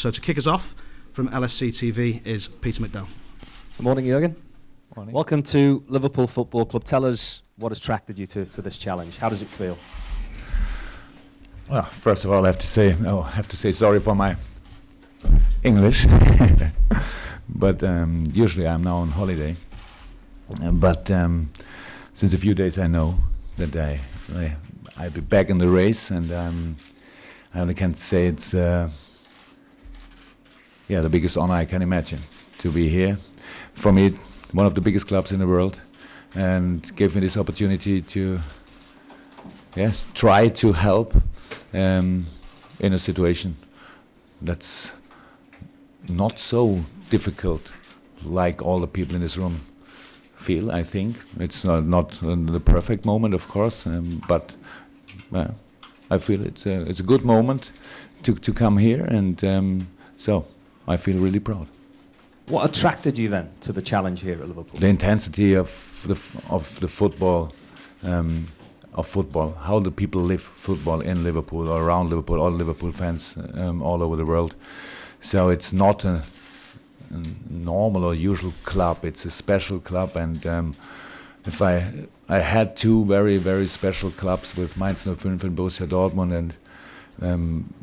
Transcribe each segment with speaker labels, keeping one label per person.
Speaker 1: So to kick us off from LFC TV is Peter McDowell.
Speaker 2: Good morning, Jurgen.
Speaker 3: Morning.
Speaker 2: Welcome to Liverpool Football Club. Tell us what has attracted you to this challenge. How does it feel?
Speaker 3: Well, first of all, I have to say sorry for my English, but usually I'm now on holiday. But since a few days I know that I'll be back in the race, and I only can say it's the biggest honor I can imagine to be here. For me, one of the biggest clubs in the world, and gave me this opportunity to try to help in a situation that's not so difficult like all the people in this room feel. I think it's not the perfect moment, of course, but I feel it's a good moment to come here, and so I feel really proud.
Speaker 2: What attracted you then to the challenge here at Liverpool?
Speaker 3: The intensity of the football, how the people live football in Liverpool or around Liverpool, all Liverpool fans all over the world. So it's not a normal or usual club, it's a special club, and if I had two very, very special clubs with Mainz 05 and Borussia Dortmund, and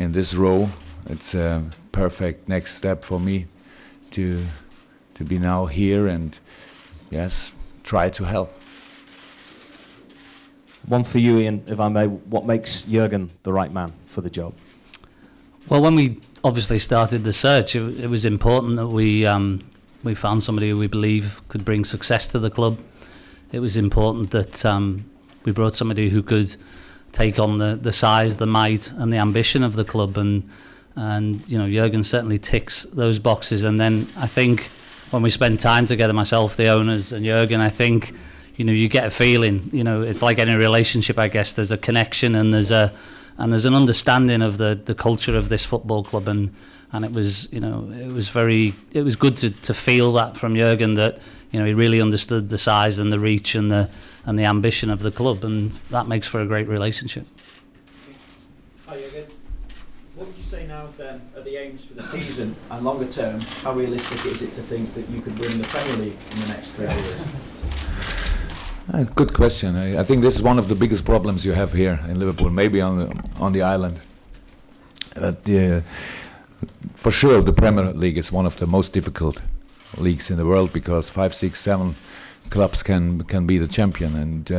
Speaker 3: in this row, it's a perfect next step for me to be now here and try to help.
Speaker 2: One for you, Ian, if I may. What makes Jurgen the right man for the job?
Speaker 4: Well, when we obviously started the search, it was important that we found somebody who we believe could bring success to the club. It was important that we brought somebody who could take on the size, the might, and the ambition of the club, and Jurgen certainly ticks those boxes. And then I think when we spend time together, myself, the owners, and Jurgen, I think you get a feeling. It's like any relationship, I guess. There's a connection, and there's an understanding of the culture of this football club, and it was good to feel that from Jurgen, that he really understood the size and the reach and the ambition of the club, and that makes for a great relationship.
Speaker 5: Hi Jurgen. What would you say now then are the aims for the season and longer term? How realistic is it to think that you could win the Premier League in the next 3 years?
Speaker 3: Good question. I think this is one of the biggest problems you have here in Liverpool, maybe on the island. For sure, the Premier League is one of the most difficult leagues in the world, because 5, 6, 7 clubs can be the champion, and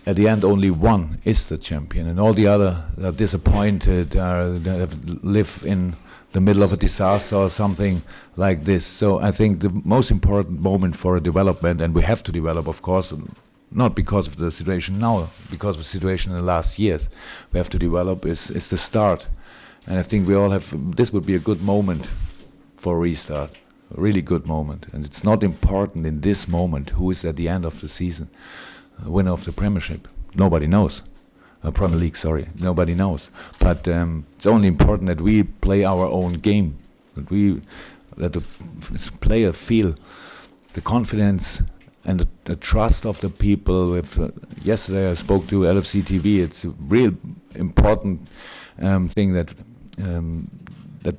Speaker 3: at the end only one is the champion, and all the other are disappointed, they live in the middle of a disaster or something like this. So I think the most important moment for a development, and we have to develop, of course, not because of the situation now, because of the situation in the last years, we have to develop is the start. And I think we all have, this would be a good moment for a restart, a really good moment. And it's not important in this moment who is at the end of the season winner of the Premiership. Nobody knows. Premier League, sorry. Nobody knows. But it's only important that we play our own game, that the player feel the confidence and the trust of the people. Yesterday I spoke to LFC TV. It's a real important thing that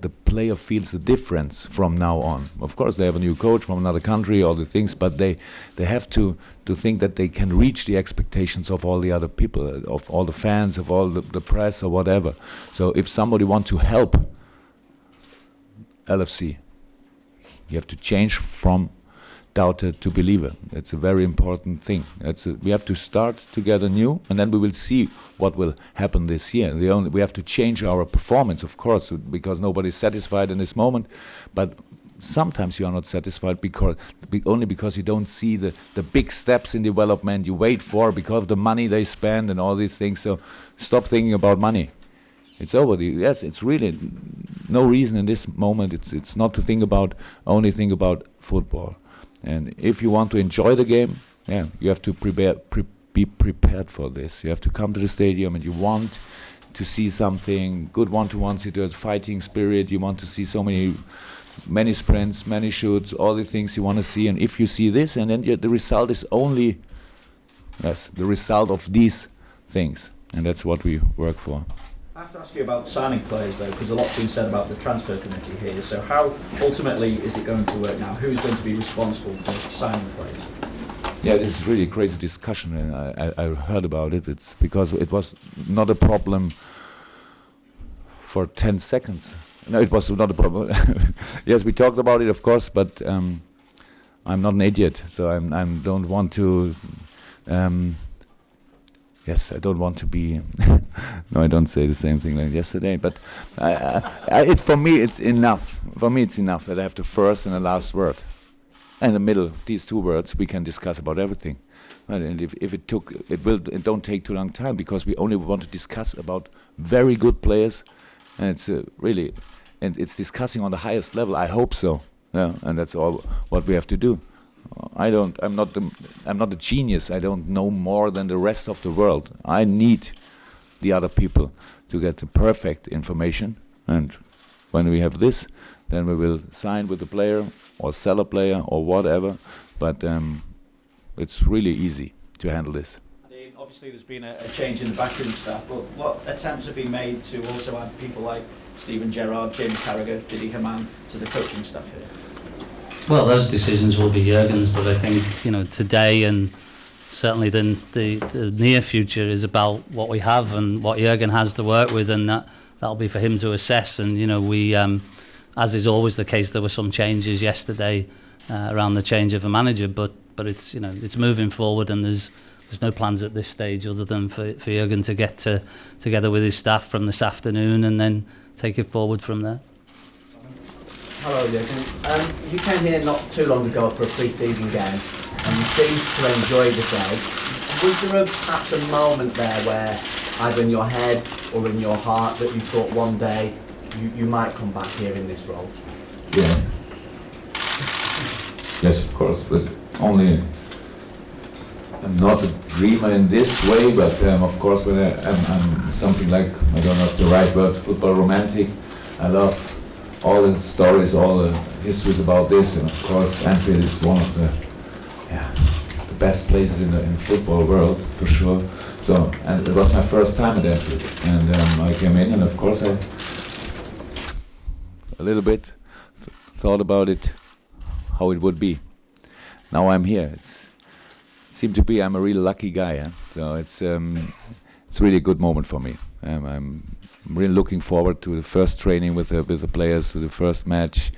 Speaker 3: the player feels the difference from now on. Of course, they have a new coach from another country, all the things, but they have to think that they can reach the expectations of all the other people, of all the fans, of all the press or whatever. So if somebody wants to help LFC, you have to change from doubter to believer. It's a very important thing. We have to start together new, and then we will see what will happen this year. We have to change our performance, of course, because nobody's satisfied in this moment. But sometimes you are not satisfied only because you don't see the big steps in development you wait for, because of the money they spend and all these things. So stop thinking about money. It's over. Yes, it's really no reason in this moment. It's not to only think about football. And if you want to enjoy the game, you have to be prepared for this. You have to come to the stadium, and you want to see something good, one-to-one situation, fighting spirit. You want to see many sprints, many shoots, all the things you want to see. And if you see this, and then the result is only the result of these things, and that's what we work for.
Speaker 5: I have to ask you about signing players though, because a lot's been said about the transfer committee here. So how ultimately is it going to work now? Who is going to be responsible for signing players?
Speaker 3: Yeah, this is really a crazy discussion, and I heard about it. It's because it was not a problem for 10 seconds. No, it was not a problem. Yes, we talked about it, of course, but I'm not an idiot, so I don't want to. Yes, I don't want to be. No, I don't say the same thing like yesterday. But for me, it's enough. For me, it's enough that I have the first and the last word. And in the middle of these two words, we can discuss about everything. Right? And if it don't take too long time, because we only want to discuss about very good players, and it's really, and it's discussing on the highest level. I hope so. Yeah, and that's all what we have to do. I'm not a genius. I don't know more than the rest of the world. I need the other people to get the perfect information, and when we have this, then we will sign with the player or sell a player or whatever. But it's really easy to handle this.
Speaker 5: Obviously, there's been a change in the backroom staff, but what attempts have been made to also add people like Steven Gerrard, James Carragher, Didi Hamann to the coaching staff here?
Speaker 4: Well, those decisions will be Jurgen's, but I think, today and certainly the near future is about what we have and what Jurgen has to work with, and that'll be for him to assess. And we, as is always the case, there were some changes yesterday around the change of a manager, but it's it's moving forward, and there's no plans at this stage other than for Jurgen to get together with his staff from this afternoon and then take it forward from there.
Speaker 6: Hello, Jurgen. You came here not too long ago for a pre-season game, and you seemed to enjoy the day. Was there perhaps a moment there where, either in your head or in your heart, that you thought one day you might come back here in this role?
Speaker 3: Yeah. Yes, of course, but only. I'm not a dreamer in this way, but of course, when I'm something like, I don't know if the right word, football romantic. I love all the stories, all the histories about this, and of course Anfield is one of the best places in the football world for sure. So, and it was my first time at Anfield, and I came in, and of course I a little bit thought about it, how it would be. Now I'm here. It seemed to be I'm a really lucky guy, huh? So it's really a good moment for me. I'm really looking forward to the first training with the players, to the first match,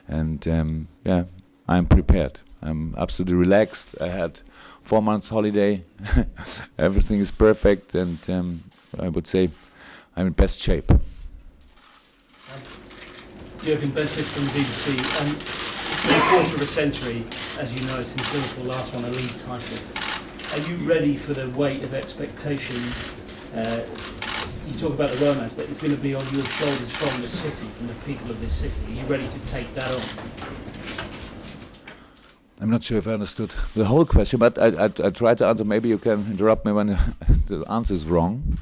Speaker 3: and I'm prepared. I'm absolutely relaxed. I had 4 months holiday. Everything is perfect, and I would say I'm in best shape.
Speaker 7: Jurgen, Ben Smith from the BBC. It's been a quarter of a century, as you know, since Liverpool last won a league title. Are you ready for the weight of expectation? You talk about the romance that it's going to be on your shoulders from the city, from the people of this city. Are you ready to take that on?
Speaker 3: I'm not sure if I understood the whole question, but I try to answer. Maybe you can interrupt me when the answer is wrong.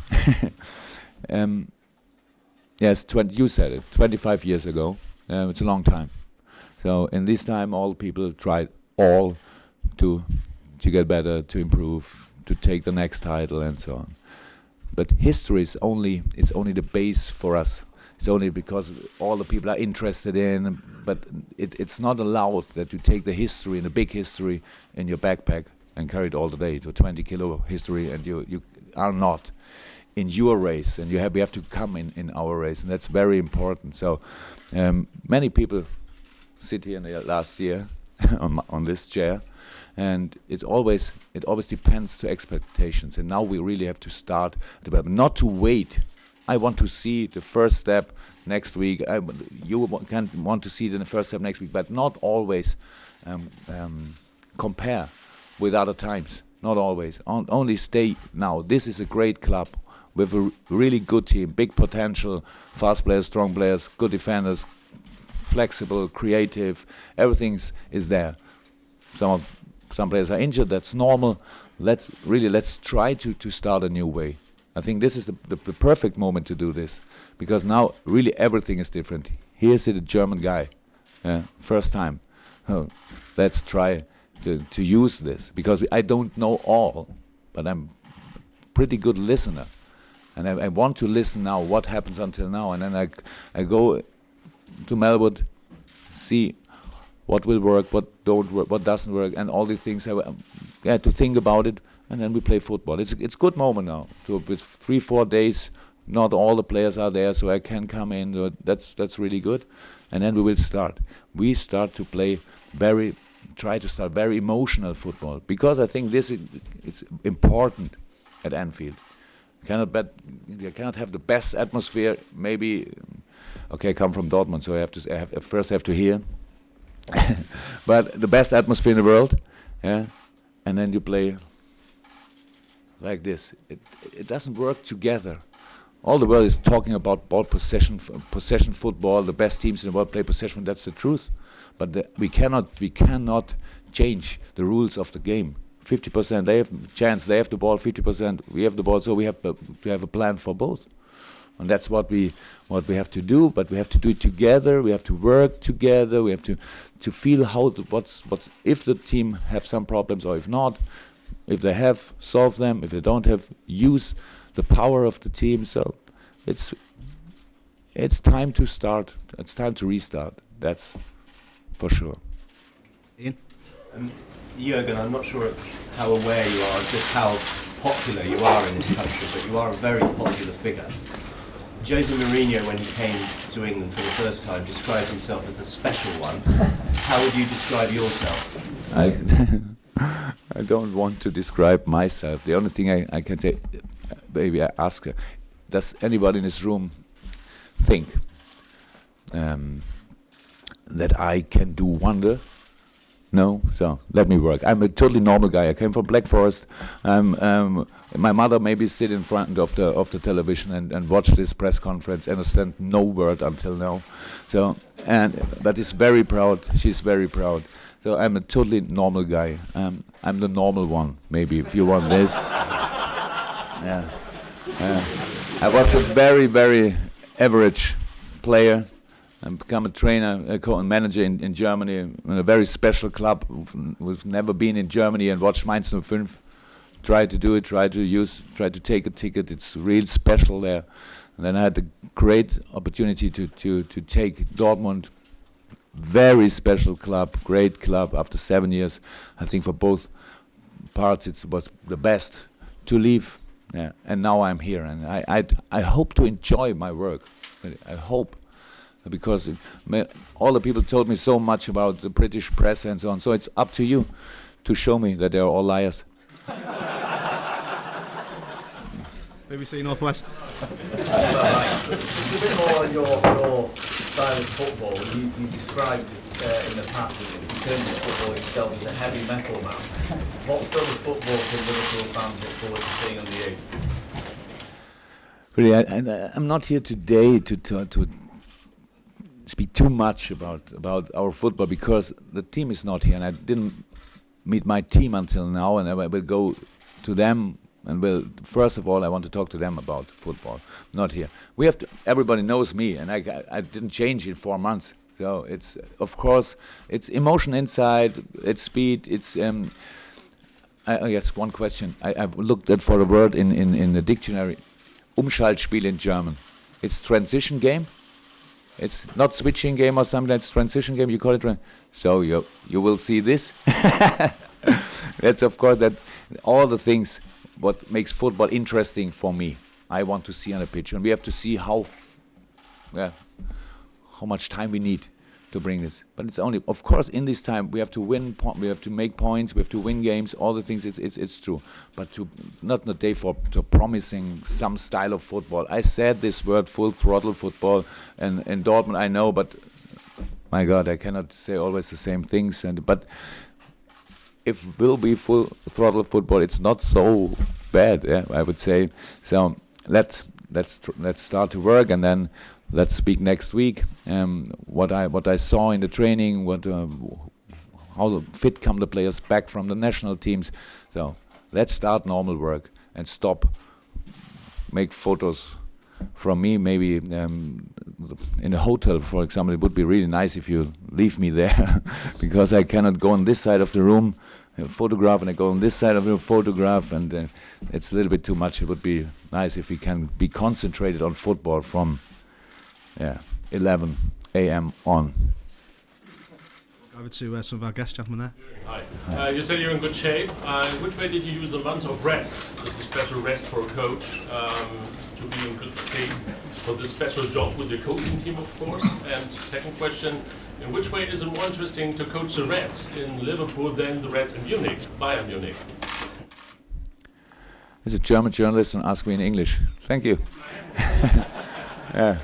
Speaker 3: Yes, you said it, 25 years ago. It's a long time. So in this time, all people tried to get better, to improve, to take the next title, and so on. But history is only the base for us. It's only because all the people are interested in, but it's not allowed that you take the history, the big history, in your backpack and carry it all the day to 20 kilo history, and you are not in your race, and we have to come in our race, and that's very important. So many people sit here in the last year on this chair, and it always depends to expectations. And now we really have to start development, not to wait. I want to see the first step next week. You can want to see the first step next week, but not always compare with other times. Not always. Only stay now. This is a great club with a really good team, big potential, fast players, strong players, good defenders, flexible, creative. Everything is there. Some players are injured. That's normal. Let's try to start a new way. I think this is the perfect moment to do this, because now really everything is different. Here's the German guy, first time. Oh, let's try to use this, because I don't know all, but I'm a pretty good listener. and I want to listen now. What happens until now, and then I go to Melwood, see what will work, what don't work, what doesn't work, and all these things. I had to think about it, and then we play football. It's a good moment now. With 3-4 days, not all the players are there, so I can come in. That's really good, and then we will start. We start to play try to start very emotional football, because I think it's important at Anfield. You cannot have the best atmosphere. Maybe, okay, I come from Dortmund, so I first have to hear. But the best atmosphere in the world, yeah, and then you play like this. It doesn't work together. All the world is talking about ball possession football. The best teams in the world play possession. That's the truth. But we cannot change the rules of the game. 50% they have chance. They have the ball. 50% we have the ball. So we have to have a plan for both. And that's what we have to do. But we have to do it together. We have to work together. We have to feel what's if the team have some problems or if not. If they have, solve them. If they don't have, use the power of the team. So it's time to start. It's time to restart. That's for sure.
Speaker 1: Ian?
Speaker 8: Jurgen, I'm not sure how aware you are of just how popular you are in this country, but you are a very popular figure. Jose Mourinho, when he came to England for the first time, described himself as the special one. How would you describe yourself?
Speaker 3: I don't want to describe myself. The only thing I can say, maybe I ask her, does anybody in this room think that I can do wonder? No? So let me work. I'm a totally normal guy. I came from Black Forest. My mother maybe sit in front of the television and watch this press conference, understand no word until now. So but is very proud. She's very proud. So I'm a totally normal guy. I'm the normal one, maybe, if you want this. Yeah. I was a very, very average player. I become a trainer, a manager in Germany, in a very special club. We've never been in Germany and watched Mainz 05. Try to do it, try to take a ticket. It's real special there. And then I had the great opportunity to take Dortmund. Very special club, great club. After 7 years, I think for both parts it was the best to leave. Yeah. And now I'm here, and I hope to enjoy my work. I hope. Because all the people told me so much about the British press and so on. So it's up to you to show me that they're all liars.
Speaker 1: BBC Northwest.
Speaker 6: Just a bit more on your style of football. You described in the past, in terms of football itself, as a heavy metal man. What sort of football can Liverpool fans look forward to seeing under you?
Speaker 3: Really, I'm not here today to speak too much about our football, because the team is not here, and I didn't meet my team until now, and I will go to them, and first of all I want to talk to them about football. Not here. We have to. Everybody knows me, and I didn't change in 4 months. So it's, of course, it's emotion inside, it's speed, it's. I guess one question. I've looked at for a word in the dictionary. Umschaltspiel in German. It's transition game. It's not switching game or something. It's transition game. You call it. So you will see this. That's of course that all the things what makes football interesting for me. I want to see on the pitch, and we have to see how much time we need to bring this. But it's only, of course, in this time we have to win. We have to make points. We have to win games. All the things. It's true. But to not the day for to promising some style of football. I said this word, full throttle football, and in Dortmund I know, but my God, I cannot say always the same things. But if it will be full throttle football, it's not so bad. Yeah, I would say. So let's start to work, and then. Let's speak next week. What I saw in the training, how fit come the players back from the national teams. So let's start normal work and stop. Make photos from me, maybe in a hotel, for example. It would be really nice if you leave me there, because I cannot go on this side of the room photograph, and I go on this side of the photograph, and it's a little bit too much. It would be nice if we can be concentrated on football from 11 a.m. on.
Speaker 1: Over to some of our guest gentlemen there.
Speaker 9: Hi. You said you're in good shape. In which way did you use a month of rest? Is a special rest for a coach to be in good shape for this special job with the coaching team, of course? And second question, in which way is it more interesting to coach the Reds in Liverpool than the Reds in Munich, Bayern Munich?
Speaker 3: There's a German journalist and ask me in English. Thank you. Yeah.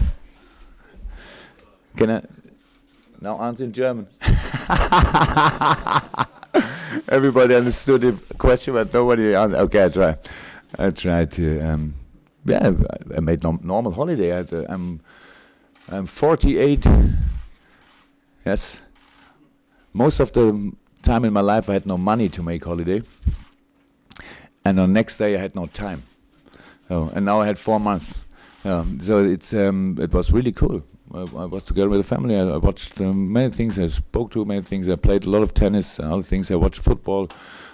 Speaker 3: Can I now answer in German? Everybody understood the question, but nobody answered. Okay, I try to. I made normal holiday. I'm 48. Yes. Most of the time in my life, I had no money to make holiday, and on the next day I had no time. And now I had 4 months. So it was really cool. I was together with the family. I watched many things. I spoke to many things. I played a lot of tennis and other things. I watched football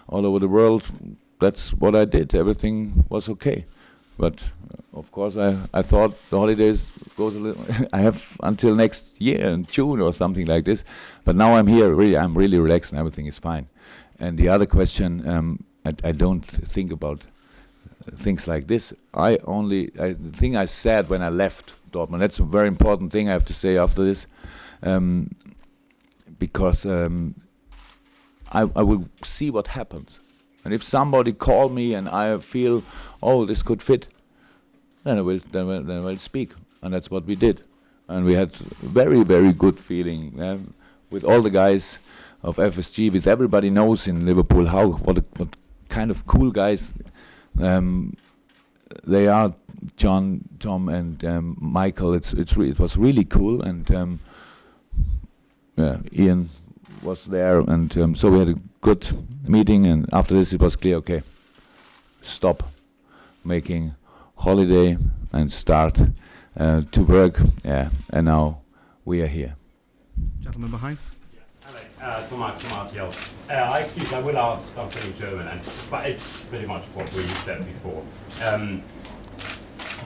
Speaker 3: all over the world. That's what I did. Everything was okay. But of course, I thought the holidays goes a little. I have until next year in June or something like this. But now I'm here. Really, I'm really relaxed and everything is fine. And the other question, I don't think about things like this. The thing I said when I left Dortmund, that's a very important thing I have to say after this, because I will see what happens. And if somebody call me and I feel, oh, this could fit, then I will speak. And that's what we did. And we had very, very good feeling with all the guys of FSG, with everybody knows in Liverpool what kind of cool guys they are. John, Tom, and Michael. It was really cool, and Ian was there, and so we had a good meeting. And after this, it was clear. Okay, stop making holiday and start to work. Yeah, and now we are here.
Speaker 1: Gentleman behind.
Speaker 10: Thomas Hill. I will ask something in German, but it's pretty much what we said before.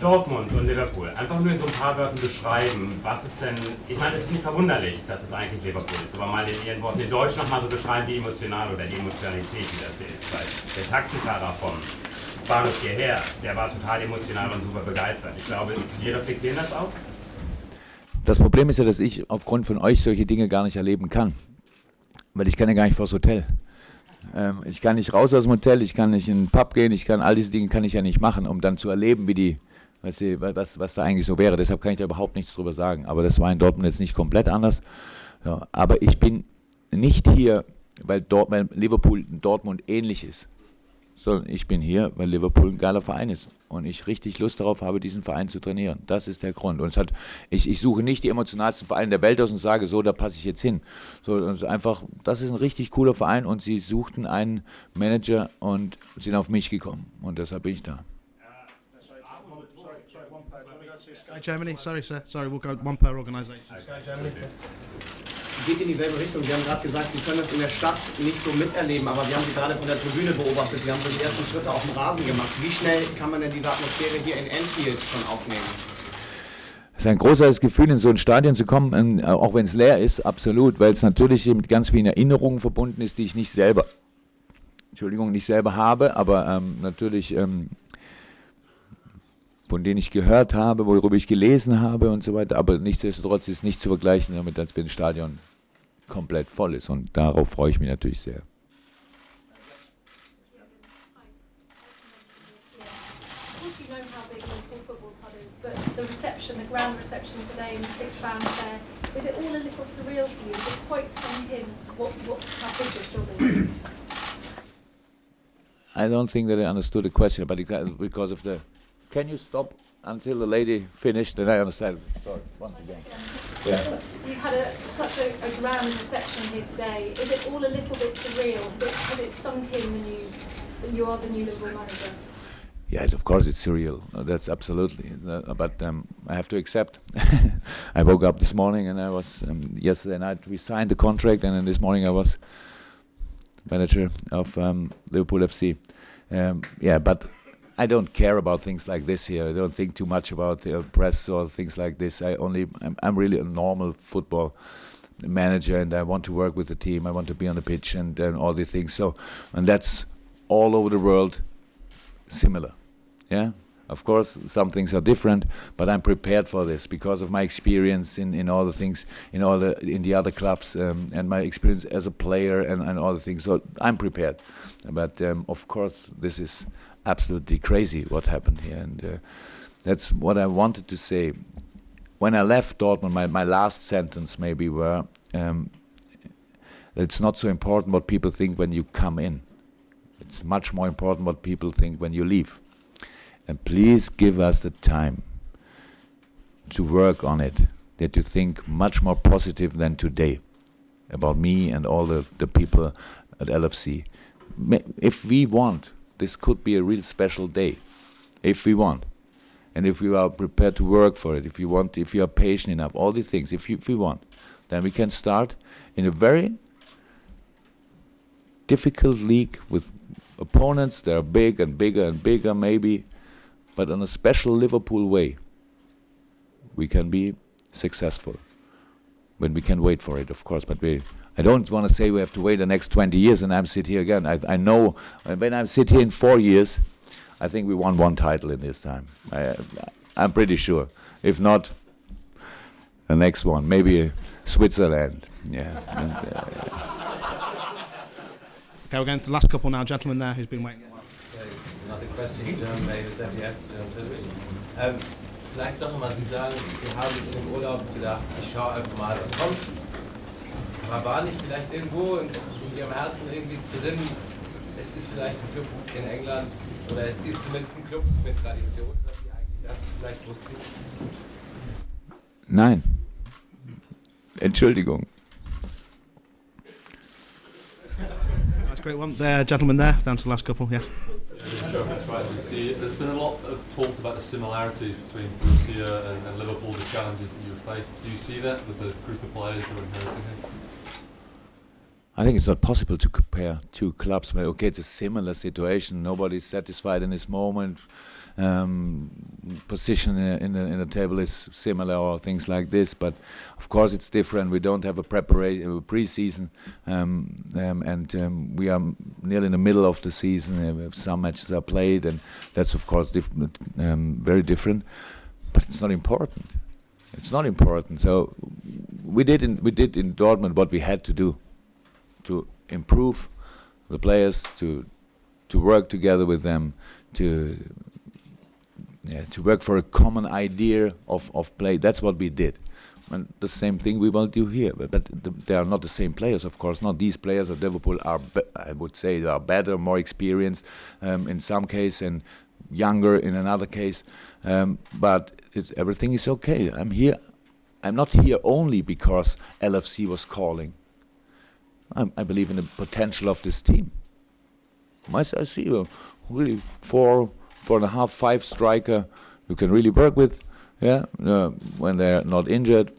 Speaker 10: Dortmund und Liverpool, einfach nur in so ein paar Wörtern beschreiben, was ist denn, ich meine, es ist nicht verwunderlich, dass es eigentlich Liverpool ist, aber mal in Ihren Worten in Deutsch nochmal so beschreiben, wie emotional oder die Emotionalität, die das ist, weil der Taxifahrer vom Bahnhof hierher, der war total emotional und super begeistert. Ich glaube, Sie reflektieren das auch?
Speaker 3: Das Problem ist ja, dass ich aufgrund von euch solche Dinge gar nicht erleben kann, weil ich kann ja gar nicht vors Hotel. Ich kann nicht raus aus dem Hotel, ich kann nicht in den Pub gehen, all diese Dinge kann ich ja nicht machen, um dann zu erleben, was da eigentlich so wäre. Deshalb kann ich da überhaupt nichts drüber sagen. Aber das war in Dortmund jetzt nicht komplett anders. Ja, aber ich bin nicht hier, weil Liverpool in Dortmund ähnlich ist, sondern ich bin hier, weil Liverpool ein geiler Verein ist und ich richtig Lust darauf habe, diesen Verein zu trainieren. Das ist der Grund. Und ich suche nicht die emotionalsten Vereine der Welt aus und sage, so, da passe ich jetzt hin. So, und einfach, das ist ein richtig cooler Verein und sie suchten einen Manager und sind auf mich gekommen. Und deshalb bin ich da.
Speaker 1: Sky Germany, sorry sir, we'll go one per organisation.
Speaker 6: Sky Germany. Geht in dieselbe Richtung. Sie haben gerade gesagt, Sie können das in der Stadt nicht so miterleben, aber wir haben Sie gerade von der Tribüne beobachtet. Sie haben so die ersten Schritte auf dem Rasen gemacht. Wie schnell kann man denn diese Atmosphäre hier in Anfield schon aufnehmen?
Speaker 3: Es ist ein großartiges Gefühl, in so ein Stadion zu kommen, auch wenn es leer ist, absolut, weil es natürlich mit ganz vielen Erinnerungen verbunden ist, die ich nicht selber habe, aber natürlich von denen ich gehört habe, worüber ich gelesen habe und so weiter, aber nichtsdestotrotz ist es nicht zu vergleichen damit, als wenn das Stadion komplett voll ist und darauf freue ich mich natürlich sehr.
Speaker 11: The grand reception today and the big fanfare, is it all a little surreal for you? Is it quite sunk in how big this job is?
Speaker 3: I don't think that I understood the question, but because of the... Can you stop until the lady finished? Then I understand. Sorry, once again. Yeah.
Speaker 11: You've had such a grand reception here today. Is it all a little bit surreal? Has it sunk in the news that you are the new Liverpool manager?
Speaker 3: Yes, of course it's surreal. That's absolutely. But I have to accept. I woke up this morning and I was yesterday night we signed the contract, and then this morning I was manager of Liverpool FC. But I don't care about things like this here. I don't think too much about press or things like this. I'm really a normal football manager, and I want to work with the team. I want to be on the pitch and all these things. And that's all over the world similar. Yeah. Of course, some things are different, but I'm prepared for this because of my experience in all the things, in the other clubs, and my experience as a player and all the things. So I'm prepared. But of course, this is absolutely crazy what happened here, and that's what I wanted to say. When I left Dortmund, my last sentence maybe were, it's not so important what people think when you come in. It's much more important what people think when you leave. And please give us the time to work on it, that you think much more positive than today about me and all the people at LFC. If we want, this could be a real special day, if we want. And if we are prepared to work for it, if you are patient enough, all these things, if we want, then we can start in a very difficult league with opponents that are big and bigger and bigger maybe, but in a special Liverpool way, we can be successful. When we can wait for it, of course, but I don't want to say we have to wait the next 20 years and I'm sit here again. I know when I sit here in 4 years, I think we won one title in this time. I'm pretty sure. If not, the next one, maybe Switzerland. Yeah.
Speaker 1: Okay, we're going to the last couple now. Gentleman there who's been waiting.
Speaker 12: Another question, German ladies that you have vielleicht doch nochmal, Sie sagen, Sie haben im Urlaub gedacht, ich schaue einfach mal, was kommt. Aber war nicht vielleicht irgendwo in Ihrem Herzen irgendwie drin, es ist vielleicht ein Club in England, oder es ist zumindest ein Club mit Tradition, dass Sie eigentlich das vielleicht wussten?
Speaker 3: Nein. Entschuldigung.
Speaker 1: That's a great one. There, gentleman there, down to the last couple, yes.
Speaker 13: There's been a lot of talk about the similarities between Borussia and Liverpool, the challenges that you faced. Do you see that with the group of players who are inheriting it?
Speaker 3: I think it's not possible to compare two clubs. Well, okay, it's a similar situation. Nobody's satisfied in this moment. Position in the table is similar or things like this, but of course it's different. We don't have a pre-season, and we are nearly in the middle of the season. Some matches are played, and that's of course very different. But it's not important. It's not important. So we did in Dortmund what we had to do to improve the players, to work together with them, to work for a common idea of play. That's what we did. And the same thing we will do here. But they are not the same players, of course. Not these players of Liverpool are, I would say, they are better, more experienced in some case, and younger in another case. But everything is okay. I'm here. I'm not here only because LFC was calling. I believe in the potential of this team. I see a really 4.5, 5 striker you can really work with, when they're not injured.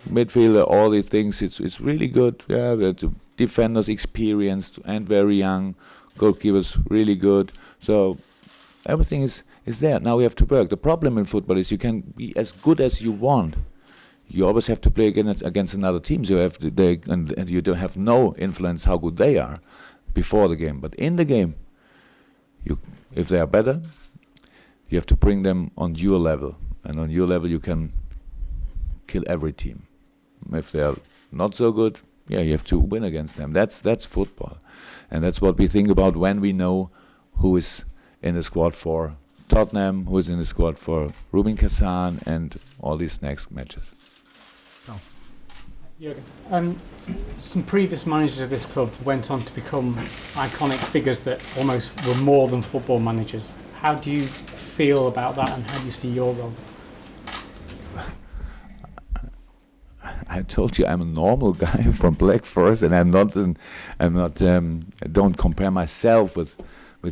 Speaker 3: Midfielder, all these things, it's really good. Yeah, the defenders experienced and very young, goalkeepers really good. So everything is there. Now we have to work. The problem in football is you can be as good as you want. You always have to play against another team. So and you don't have no influence how good they are before the game. But in the game, if they are better, you have to bring them on your level, and on your level you can kill every team. If they are not so good, you have to win against them. That's football, and that's what we think about when we know who is in the squad for Tottenham, who is in the squad for Rubin Kazan, and all these next matches.
Speaker 14: Jurgen, some previous managers of this club went on to become iconic figures that almost were more than football managers. How do you feel about that, and how do you see your role?
Speaker 3: I told you I'm a normal guy from Black Forest, and I don't compare myself with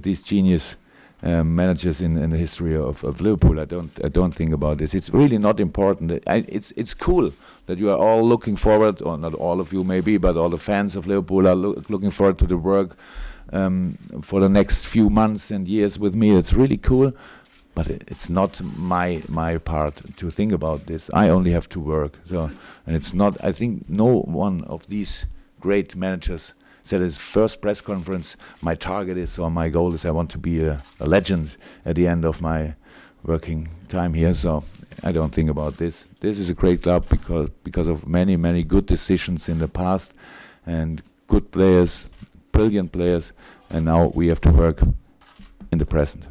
Speaker 3: these genius managers in the history of Liverpool. I don't think about this. It's really not important. It's cool that you are all looking forward, or not all of you maybe, but all the fans of Liverpool are looking forward to the work for the next few months and years with me. It's really cool, but it's not my part to think about this. I only have to work. So, and it's not. I think no one of these great managers said his first press conference, my target is, or my goal is, I want to be a legend at the end of my working time here. So I don't think about this. This is a great club because of many good decisions in the past and good players, brilliant players, and now we have to work in the present.